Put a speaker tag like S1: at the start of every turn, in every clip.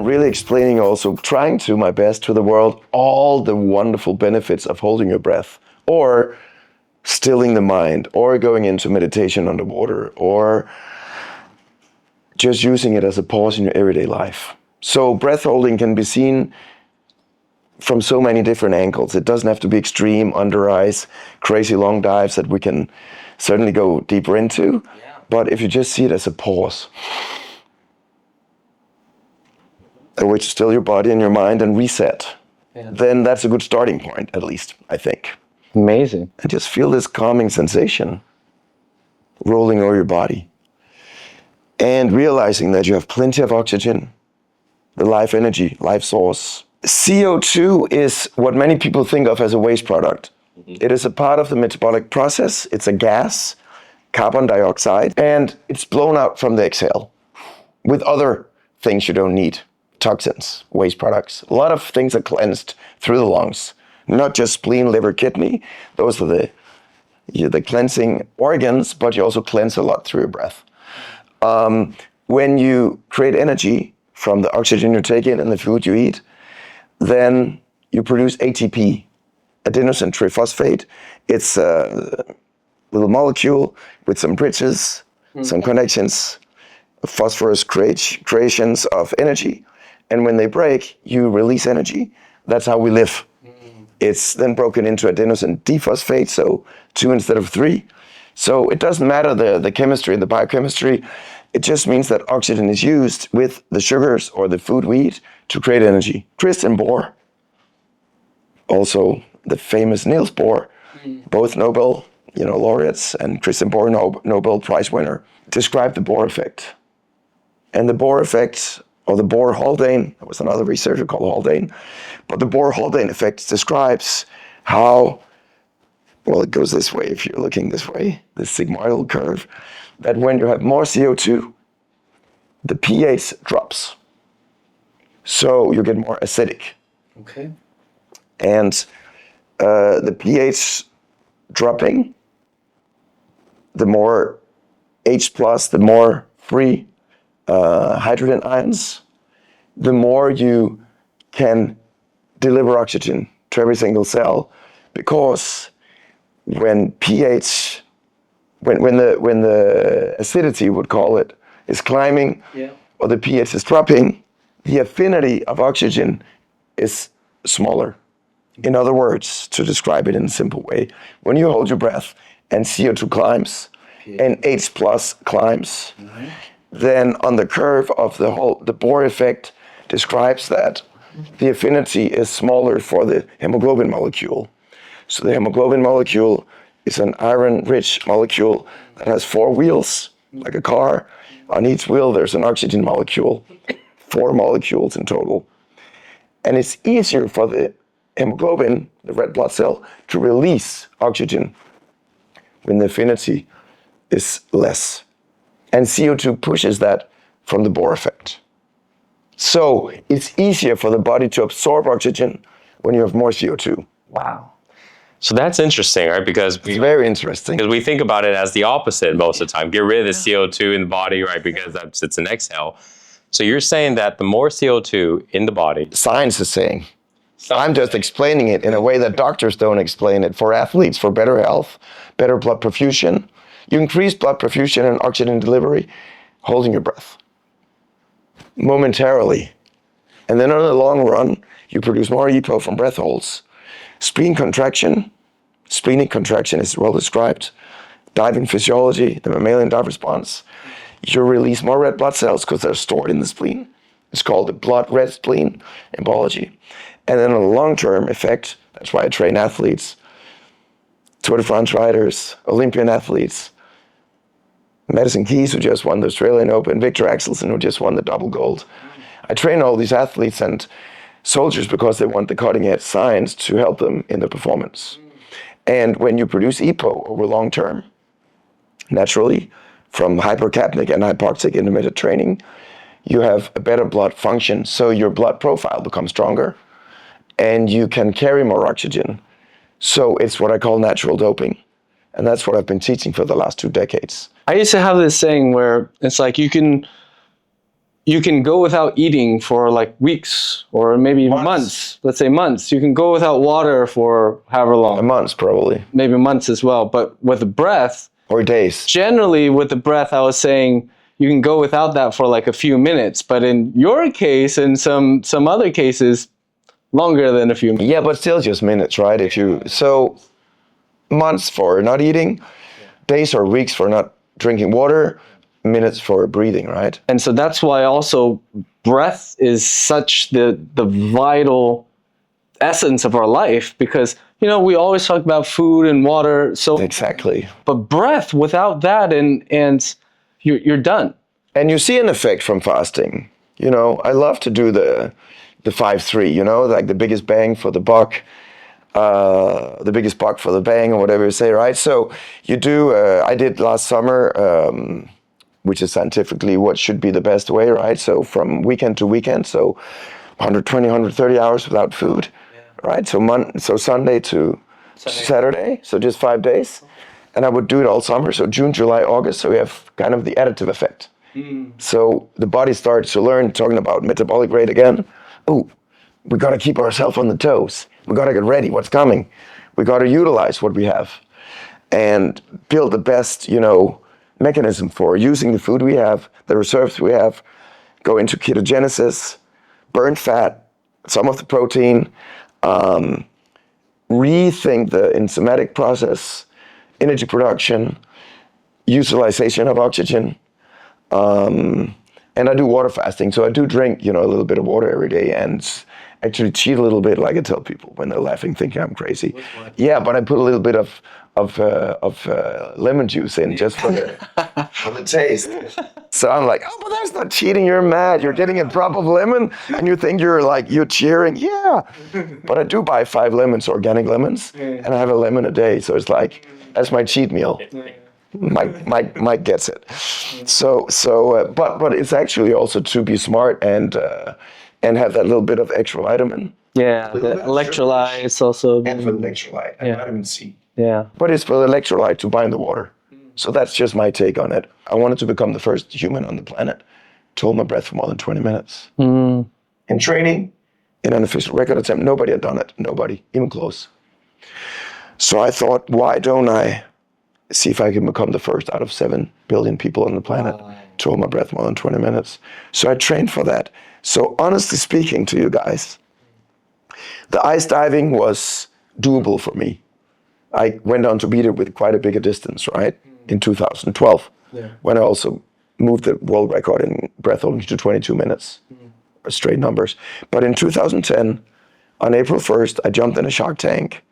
S1: I'm really explaining also, trying to my best to the world, all the wonderful benefits of holding your breath, or stilling the mind, or going into meditation underwater, or just using it as a pause in your everyday life. So breath holding can be seen from so many different angles. It doesn't have to be extreme, under ice, crazy long dives that we can certainly go deeper into. Yeah. But if you just see it as a pause, a way to still your body and your mind and reset, then that's a good starting point, at least, I think.
S2: Amazing.
S1: And just feel this calming sensation rolling over your body. And realizing that you have plenty of oxygen, the life energy, life source. CO2 is what many people think of as a waste product. Mm-hmm. It is a part of the metabolic process. It's a gas, carbon dioxide, and it's blown out from the exhale with other things you don't need. Toxins, waste products. A lot of things are cleansed through the lungs, not just spleen, liver, kidney. Those are the cleansing organs, but you also cleanse a lot through your breath. When you create energy from the oxygen you take in and the food you eat, then you produce ATP, adenosine triphosphate. It's a little molecule with some bridges, some connections, phosphorus creations of energy. And when they break, you release energy. That's how we live. It's then broken into adenosine diphosphate, so 2 instead of 3. So it doesn't matter the chemistry, the biochemistry. It just means that oxygen is used with the sugars or the food we eat to create energy. Christian Bohr, also the famous Niels Bohr, both Nobel laureates, and Christian Bohr, Nobel Prize winner, described the Bohr effect. And the Bohr effect, or the Bohr-Haldane, there was another researcher called Haldane, but the Bohr-Haldane effect describes how, well, it goes this way if you're looking this way, the sigmoidal curve, that when you have more CO2, the pH drops. So you get more acidic.
S2: Okay.
S1: And the pH dropping, the more H+, the more free hydrogen ions, the more you can deliver oxygen to every single cell, because when pH, when the acidity, would call it, is climbing, or the pH is dropping, the affinity of oxygen is smaller. In other words, to describe it in a simple way, when you hold your breath and CO2 climbs and H+ climbs, then on the curve of the Bohr effect describes that the affinity is smaller for the hemoglobin molecule. So the hemoglobin molecule is an iron-rich molecule that has 4 wheels, like a car. On each wheel there's an oxygen molecule, 4 molecules in total. And it's easier for the hemoglobin, the red blood cell, to release oxygen when the affinity is less. And CO2 pushes that from the Bohr effect. So it's easier for the body to absorb oxygen when you have more CO2.
S2: Wow. So that's interesting, right? Because
S1: it's very interesting.
S2: Because we think about it as the opposite most of the time. Get rid of the CO2 in the body, right? Because it's an exhale. So you're saying that the more CO2 in the body...
S1: Science is saying. I'm just explaining it in a way that doctors don't explain it. For athletes, for better health, better blood perfusion. You increase blood perfusion and oxygen delivery holding your breath momentarily. And then on the long run, you produce more EPO from breath holds. Splenic contraction is well described. Diving physiology, the mammalian dive response. You release more red blood cells because they're stored in the spleen. It's called the blood red spleen in biology. And then on a long-term effect, that's why I train athletes, Tour de France riders, Olympian athletes, Madison Keys, who just won the Australian Open, Victor Axelsen, who just won the double gold. I train all these athletes and soldiers because they want the cutting-edge science to help them in their performance. And when you produce EPO over long term, naturally, from hypercapnic and hypoxic intermittent training, you have a better blood function, so your blood profile becomes stronger, and you can carry more oxygen. So it's what I call natural doping. And that's what I've been teaching for the last 2 decades.
S2: I used to have this saying where it's like you can
S3: you can go without eating for like weeks or maybe months. Let's say months. You can go without water for however long.
S1: A month, probably.
S3: Maybe months as well. But with the breath,
S1: Or days.
S3: generally with the breath, I was saying you can go without that for like a few minutes. But in your case and some other cases, longer than a few minutes.
S1: Yeah, but still just minutes, right? So months for not eating, days or weeks for not drinking water, minutes for breathing, right?
S3: And so that's why also breath is such the vital essence of our life, because we always talk about food and water, so
S1: Exactly.
S3: but breath, without that, and you're done.
S1: And you see an effect from fasting. I love to do the 5-3, like the biggest bang for the buck, the biggest buck for the bang, or whatever you say, right? So you do, I did last summer, which is scientifically what should be the best way, right? So from weekend to weekend, so 120, 130 hours without food, right? So Sunday to Saturday, so just 5 days. And I would do it all summer, so June, July, August, so we have kind of the additive effect. So the body starts to learn, talking about metabolic rate again. Oh, we got to keep ourselves on the toes. We got to get ready. What's coming? We got to utilize what we have and build the best, mechanism for using the food we have, the reserves we have, go into ketogenesis, burn fat, some of the protein, rethink the enzymatic process, energy production, utilization of oxygen. And I do water fasting, so I do drink, a little bit of water every day, and actually cheat a little bit, like I tell people when they're laughing, thinking I'm crazy. Yeah, but I put a little bit of lemon juice in just for the taste. So I'm like, oh, but that's not cheating. You're mad. You're getting a drop of lemon, and you think you're cheering. Yeah, but I do buy 5 lemons, organic lemons, and I have a lemon a day. So it's like that's my cheat meal. Mike gets it. But it's actually also to be smart and have that little bit of extra vitamin.
S3: Yeah, the electrolytes also.
S1: And for the electrolyte and vitamin C.
S3: Yeah.
S1: But it's for the electrolyte to bind the water. So that's just my take on it. I wanted to become the first human on the planet to hold my breath for more than 20 minutes. In training, in an official record attempt, nobody had done it. Nobody, even close. So I thought, why don't I see if I can become the first out of 7 billion people on the planet to hold my breath more than 20 minutes. So I trained for that. So honestly speaking to you guys, the ice diving was doable for me. I went on to beat it with quite a bigger distance, right? In 2012, when I also moved the world record in breath holding to 22 minutes, straight numbers. But in 2010, on April 1st, I jumped in a shark tank,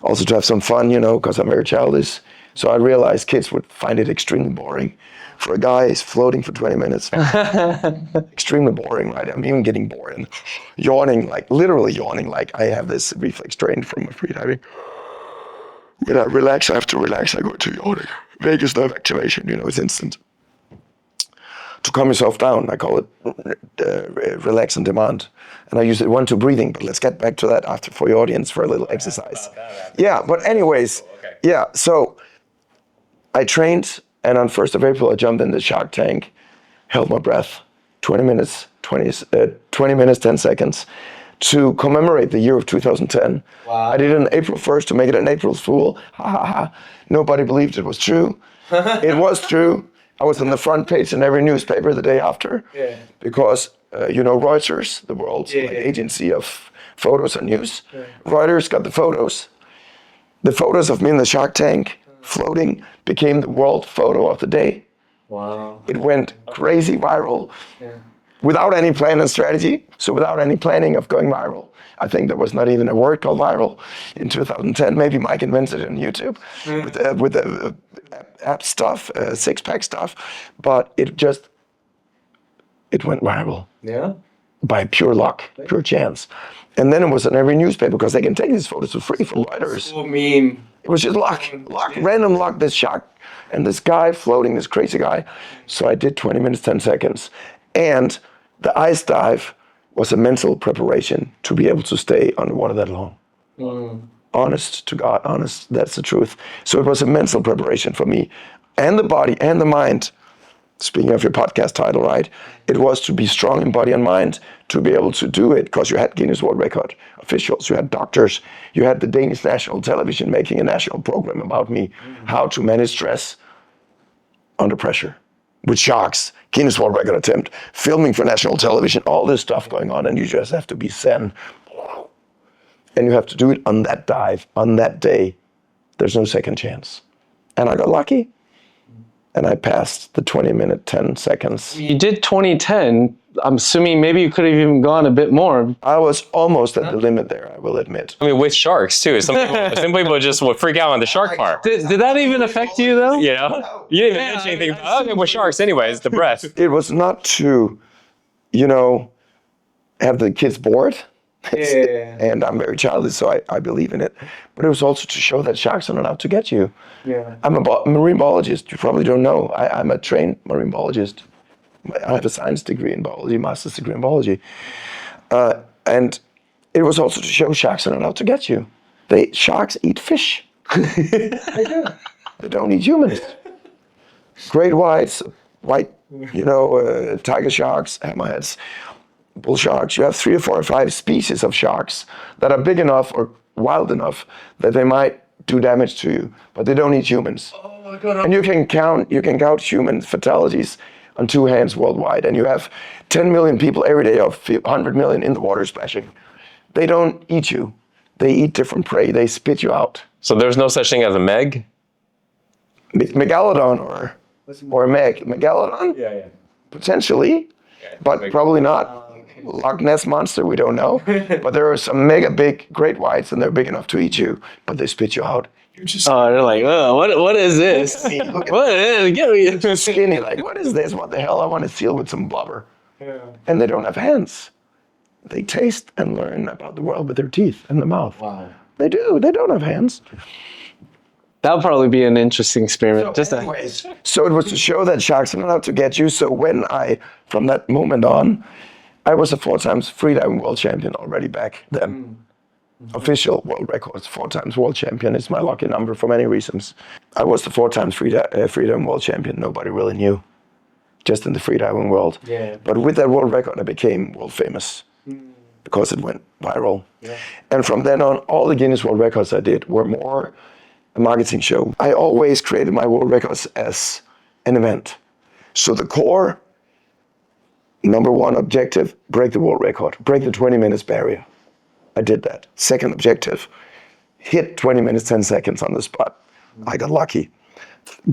S1: also to have some fun, because I'm very childish. So I realized kids would find it extremely boring. For a guy who's floating for 20 minutes, extremely boring, right? I'm even getting bored and yawning, literally yawning, like I have this reflex trained from my freediving. When I relax, I have to relax, I go into yawning. Vagus nerve activation, it's instant. To calm yourself down, I call it relax on demand. And I use it to breathing, but let's get back to that after for your audience for a little exercise. Yeah, but anyways, so I trained, and on 1st of April, I jumped in the shark tank, held my breath, 20 minutes, 10 seconds, to commemorate the year of 2010. Wow. I did it on April 1st to make it an April's Fool. Ha ha ha. Nobody believed it was true. It was true. I was on the front page in every newspaper the day after. Because, Reuters, the world's agency of photos and news, Reuters got the photos. The photos of me in the shark tank floating became the world photo of the day.
S3: Wow.
S1: It went crazy viral without any plan and strategy. So without any planning of going viral. I think there was not even a word called viral in 2010. Maybe Mike invented it on YouTube with the app stuff, six-pack stuff. But it went viral. Yeah. By pure luck, pure chance. And then it was in every newspaper because they can take these photos for free from Reuters.
S3: So mean.
S1: It was just luck, random luck, this shark and this guy floating, this crazy guy. So I did 20 minutes, 10 seconds. And the ice dive was a mental preparation to be able to stay underwater that long. Honest to God, honest, that's the truth. So it was a mental preparation for me and the body and the mind speaking of your podcast title, right? It was to be strong in body and mind, to be able to do it, because you had Guinness World Record officials, you had doctors, you had the Danish national television making a national program about me, how to manage stress under pressure with sharks, Guinness World Record attempt, filming for national television, all this stuff going on, and you just have to be zen. And you have to do it on that dive, on that day. There's no second chance. And I got lucky. And I passed the 20 minute, 10 seconds.
S3: You did 2010. I'm assuming maybe you could have even gone a bit more.
S1: I was almost at the limit there, I will admit.
S2: I mean, with sharks too. Some people just will freak out on the shark part.
S3: Did that even affect you though?
S2: You know, you didn't even mention anything. Okay, with sharks, anyways, the breath.
S1: It was not to, have the kids bored. And I'm very childish, so I believe in it. But it was also to show that sharks are not out to get you.
S3: Yeah.
S1: I'm a marine biologist. You probably don't know. I'm a trained marine biologist. I have a science degree in biology, master's degree in biology. And it was also to show sharks are not out to get you. Sharks eat fish. They do. They don't eat humans. Great whites, white, tiger sharks, hammerheads, bull sharks. You have 3 or 4 or 5 species of sharks that are big enough or wild enough that they might do damage to you, but they don't eat humans.
S3: Oh my God.
S1: And you can count human fatalities on 2 hands worldwide, and you have 10 million people every day, of 100 million in the water splashing. They don't eat you. They eat different prey. They spit you out.
S2: So there's no such thing as a Meg?
S1: Megalodon or a Meg. Megalodon?
S2: Yeah.
S1: Potentially, but probably not. Loch Ness Monster, we don't know. But there are some mega big great whites, and they're big enough to eat you, but they spit you out. You're just
S3: they're like, oh, what is this? What is Get me.
S1: skinny, like, what is this? What the hell? I want a seal with some blubber. Yeah. And they don't have hands. They taste and learn about the world with their teeth and the mouth.
S3: Wow.
S1: They do. They don't have hands.
S3: That would probably be an interesting experiment.
S1: So it was to show that sharks are not out to get you. So from that moment on, I was a 4 times freediving world champion already back then. Official world records, 4 times world champion is my lucky number for many reasons. I was the 4 times freediving world champion. Nobody really knew, just in the freediving world.
S3: Yeah.
S1: But with that world record, I became world famous because it went viral. Yeah. And from then on, all the Guinness World Records I did were more a marketing show. I always created my world records as an event. So the core, number 1 objective, break the world record, break the 20 minutes barrier. I did that. Second objective, hit 20 minutes, 10 seconds on the spot. I got lucky.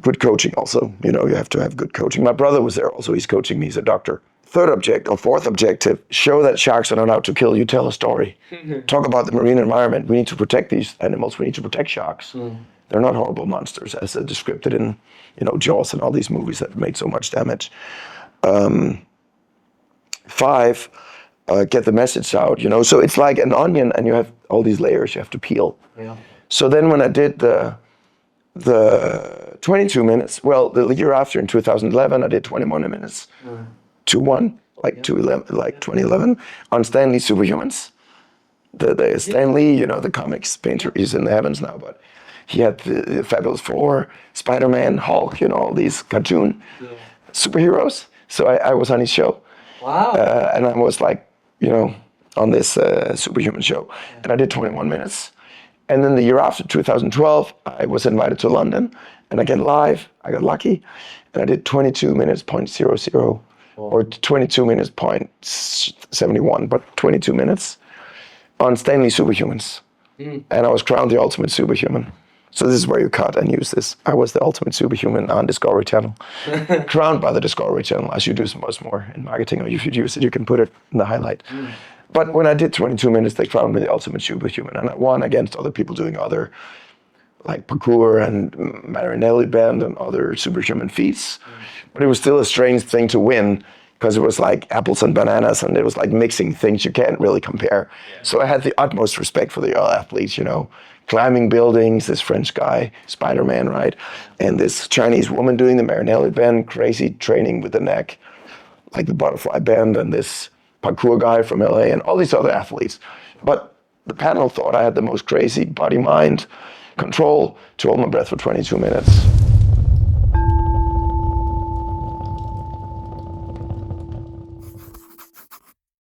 S1: Good coaching also. You have to have good coaching. My brother was there also. He's coaching me. He's a doctor. Fourth objective, show that sharks are not out to kill you. Tell a story. Talk about the marine environment. We need to protect these animals. We need to protect sharks. They're not horrible monsters as they're described in, Jaws and all these movies that made so much damage. 5, get the message out, So it's like an onion, and you have all these layers you have to peel. Yeah. So then when I did the 22 minutes, well, the year after in 2011, I did 21 minutes. 2-1, like 2011, on Stan Lee's Superhumans. The Stan Lee, the comics painter, is in the heavens now, but he had the Fabulous Four, Spider-Man, Hulk, all these cartoon superheroes. So I was on his show.
S3: Wow.
S1: And I was like, on this Superhuman show. And I did 21 minutes. And then the year after, 2012, I was invited to London. And again, live, I got lucky. And I did 22 minutes, 0.00. Or 22 minutes, 0.71, but 22 minutes on Stan Lee Superhumans. And I was crowned the ultimate superhuman. So this is where you cut and use this. I was the ultimate superhuman on Discovery Channel. Crowned by the Discovery Channel, as you do much more in marketing, or if you use it, you can put it in the highlight. But when I did 22 minutes, they crowned me the ultimate superhuman. And I won against other people doing other, like parkour and Marinelli band and other superhuman feats. But it was still a strange thing to win, because it was like apples and bananas, and it was like mixing things you can't really compare. Yeah. So I had the utmost respect for the other athletes, climbing buildings, this French guy, Spider-Man, right? And this Chinese woman doing the Marinelli band, crazy training with the neck, like the butterfly band, and this parkour guy from LA, and all these other athletes. But the panel thought I had the most crazy body-mind control to hold my breath for 22 minutes.